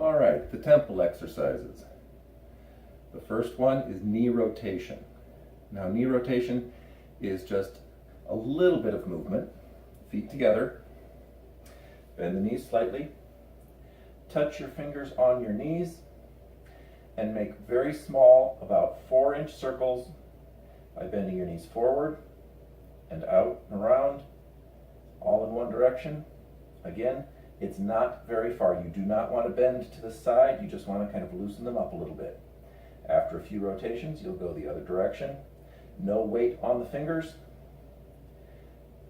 All right, the temple exercises. The first one is knee rotation. Now, knee rotation is just a little bit of movement. Feet together. Bend the knees slightly. Touch your fingers on your knees and make very small, about 4-inch circles by bending your knees forward and out and around, all in one direction. Again, it's not very far. You do not want to bend to the side. You just want to kind of loosen them up a little bit. After a few rotations, you'll go the other direction. No weight on the fingers.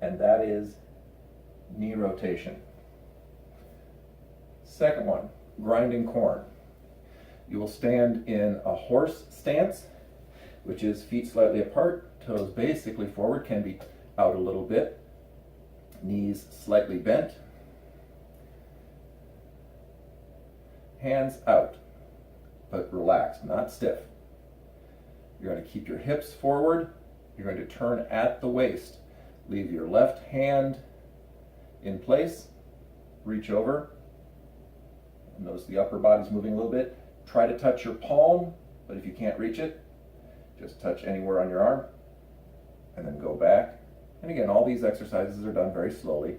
And that is knee rotation. Second one, grinding corn. You will stand in a horse stance, which is feet slightly apart, toes basically forward, can be out a little bit, knees slightly bent, hands out, but relaxed, not stiff. You're going to keep your hips forward. You're going to turn at the waist. Leave your left hand in place, reach over. Notice the upper body's moving a little bit. Try to touch your palm, but if you can't reach it, just touch anywhere on your arm, and then go back. And again, all these exercises are done very slowly.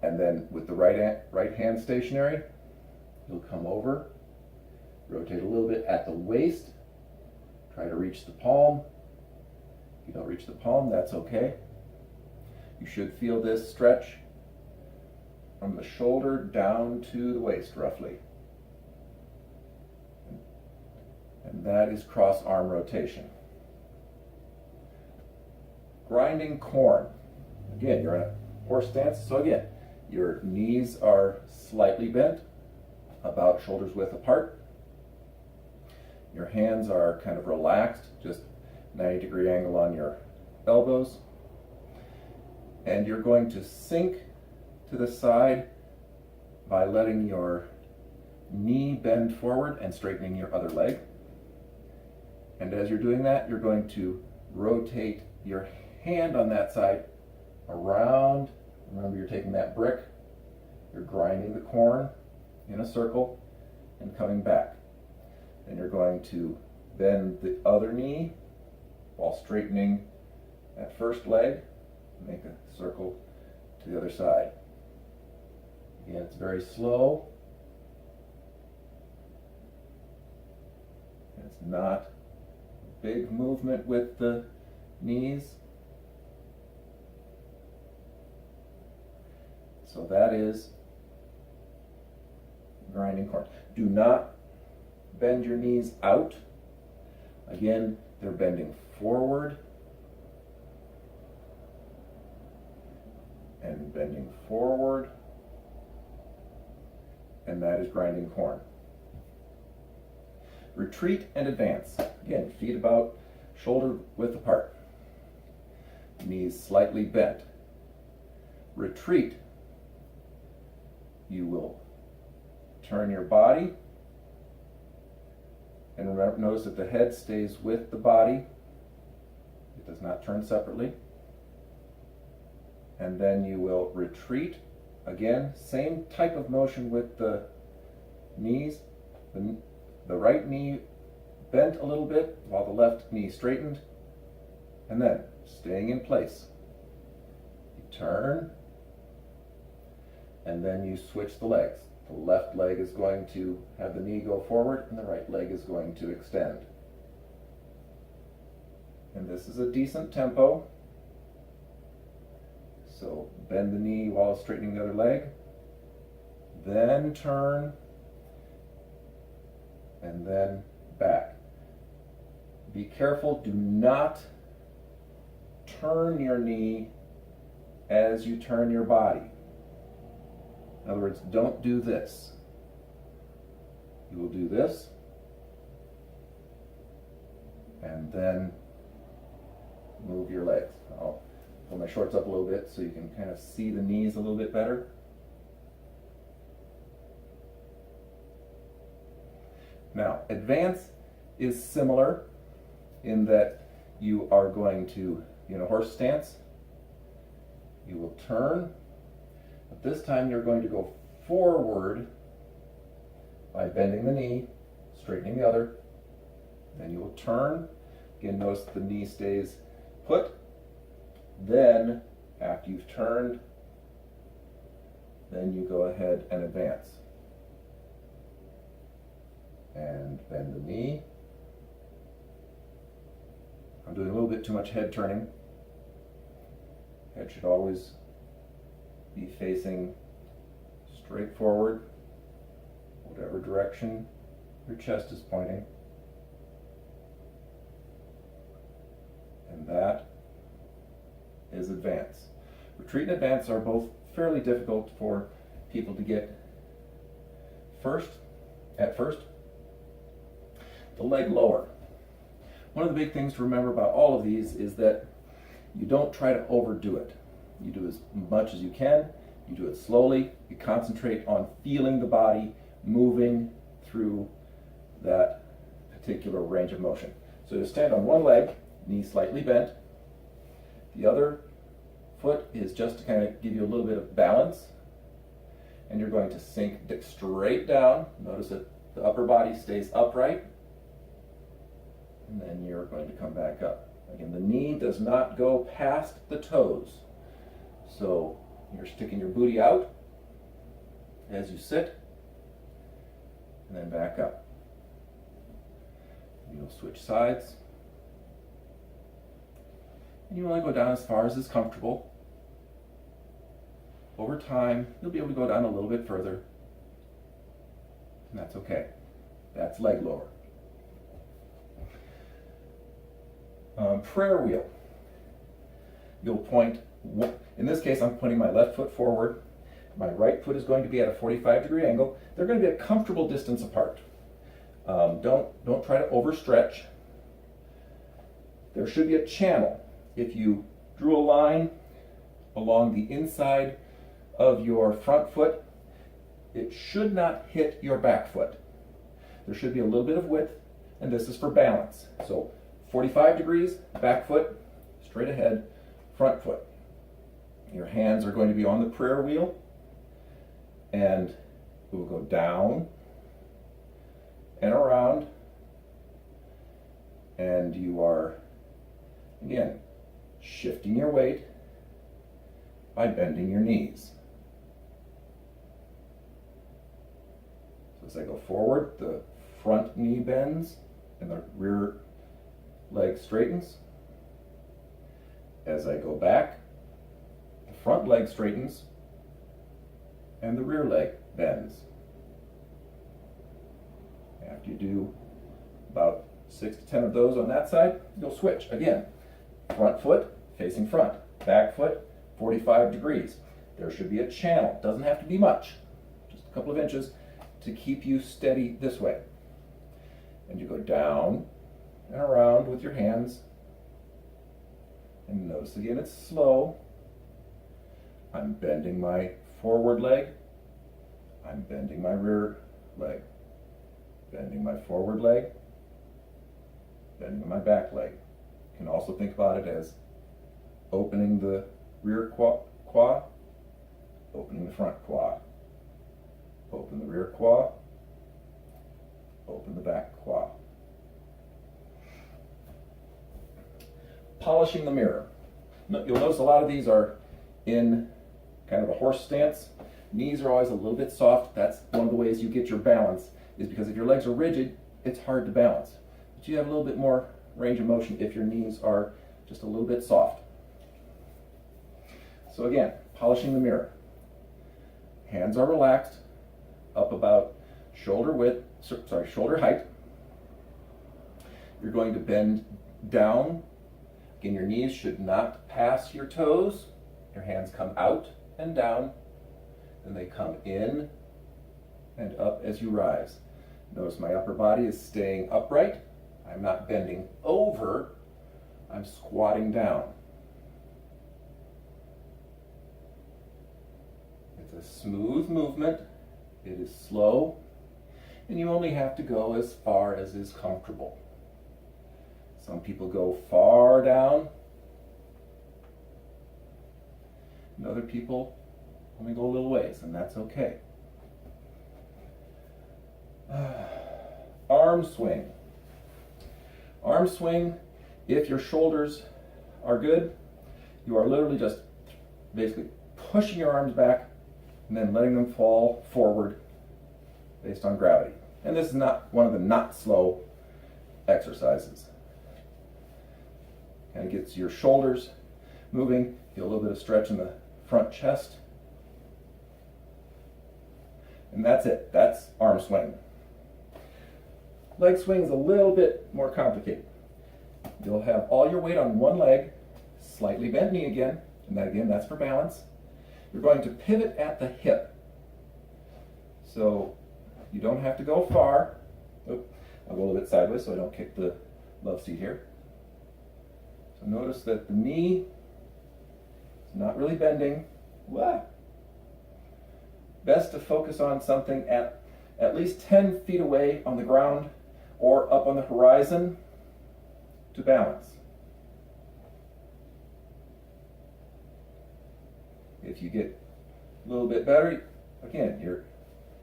And then with the right hand stationary, you'll come over, rotate a little bit at the waist, try to reach the palm. If you don't reach the palm, that's okay. You should feel this stretch from the shoulder down to the waist, roughly. And that is cross arm rotation. Grinding corn. Again, you're in a horse stance, so again, your knees are slightly bent, about shoulders width apart. Your hands are kind of relaxed, just 90-degree angle on your elbows. And you're going to sink to the side by letting your knee bend forward and straightening your other leg. And as you're doing that, you're going to rotate your hand on that side around. Remember, you're taking that brick, you're grinding the corn in a circle and coming back. And you're going to bend the other knee while straightening that first leg. Make a circle to the other side. Again, it's very slow. It's not a big movement with the knees. So that is grinding corn. Do not bend your knees out. Again, they're bending forward and bending forward, and that is grinding corn. Retreat and advance. Again, feet about shoulder width apart, knees slightly bent. Retreat. You will turn your body, and remember, notice that the head stays with the body. It does not turn separately. And then you will retreat. Again, same type of motion with the knees. The right knee bent a little bit while the left knee straightened. And then, staying in place, you turn, and then you switch the legs. The left leg is going to have the knee go forward, and the right leg is going to extend. And this is a decent tempo. So bend the knee while straightening the other leg, then turn, and then back. Be careful, do not turn your knee as you turn your body. In other words, don't do this. You will do this, and then move your legs. I'll pull my shorts up a little bit so you can kind of see the knees a little bit better. Now, advance is similar in that you are going to, in a horse stance, you will turn, but this time you're going to go forward by bending the knee, straightening the other. Then you will turn. Again, notice the knee stays put. Then, after you've turned, then you go ahead and advance. And bend the knee. I'm doing a little bit too much head turning. Head should always be facing straight forward, whatever direction your chest is pointing. And that is advance. Retreat and advance are both fairly difficult for people to get at first. The leg lower. One of the big things to remember about all of these is that you don't try to overdo it. You do as much as you can, you do it slowly, you concentrate on feeling the body moving through that particular range of motion. So you stand on one leg, knee slightly bent. The other foot is just to kind of give you a little bit of balance. And you're going to sink straight down. Notice that the upper body stays upright. And then you're going to come back up. Again, the knee does not go past the toes. So you're sticking your booty out as you sit, and then back up. You'll switch sides. And you only go down as far as is comfortable. Over time, you'll be able to go down a little bit further. And that's okay. That's leg lower. Prayer wheel. You'll point, in this case I'm pointing my left foot forward. My right foot is going to be at a 45-degree angle. They're going to be a comfortable distance apart. Don't try to overstretch. There should be a channel. If you drew a line along the inside of your front foot, it should not hit your back foot. There should be a little bit of width, and this is for balance. So 45 degrees, back foot, straight ahead, front foot. Your hands are going to be on the prayer wheel, and it will go down and around, and you are, again, shifting your weight by bending your knees. So as I go forward, the front knee bends and the rear leg straightens. As I go back, the front leg straightens and the rear leg bends. After you do about 6 to 10 of those on that side, you'll switch. Again, front foot facing front, back foot 45 degrees. There should be a channel. Doesn't have to be much, just a couple of inches to keep you steady this way. And you go down and around with your hands. And notice again it's slow. I'm bending my forward leg. I'm bending my rear leg. Bending my forward leg. Bending my back leg. You can also think about it as opening the rear quad, opening the front quad. Open the rear quad, open the back quad. Polishing the mirror. You'll notice a lot of these are in kind of a horse stance. Knees are always a little bit soft. That's one of the ways you get your balance, is because if your legs are rigid, it's hard to balance. But you have a little bit more range of motion if your knees are just a little bit soft. So again, polishing the mirror. Hands are relaxed, up about shoulder height. You're going to bend down. Again, your knees should not pass your toes. Your hands come out and down, then they come in and up as you rise. Notice my upper body is staying upright. I'm not bending over, I'm squatting down. It's a smooth movement, it is slow, and you only have to go as far as is comfortable. Some people go far down, and other people only go a little ways, and that's okay. arm swing. Arm swing, if your shoulders are good, you are literally just basically pushing your arms back and then letting them fall forward based on gravity. And this is not one of the not slow exercises. Kind of gets your shoulders moving, get a little bit of stretch in the front chest. And that's it. That's arm swing. Leg swing is a little bit more complicated. You'll have all your weight on one leg, slightly bent knee again, and that again, that's for balance. You're going to pivot at the hip. So you don't have to go far. Oop, I'll go a little bit sideways so I don't kick the love seat here. So notice that the knee is not really bending. What? Best to focus on something at least 10 feet away on the ground or up on the horizon to balance. If you get a little bit better, again,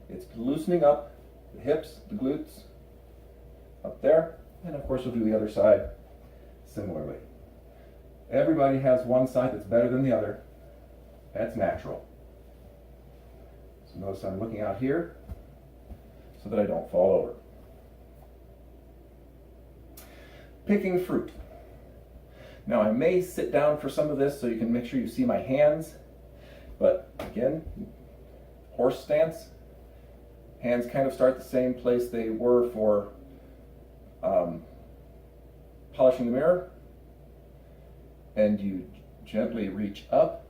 it's loosening up the hips, the glutes, up there, and of course we'll do the other side similarly. Everybody has one side that's better than the other. That's natural. So notice I'm looking out here so that I don't fall over. Picking fruit. Now I may sit down for some of this so you can make sure you see my hands, but again, horse stance. Hands kind of start the same place they were for polishing the mirror, and you gently reach up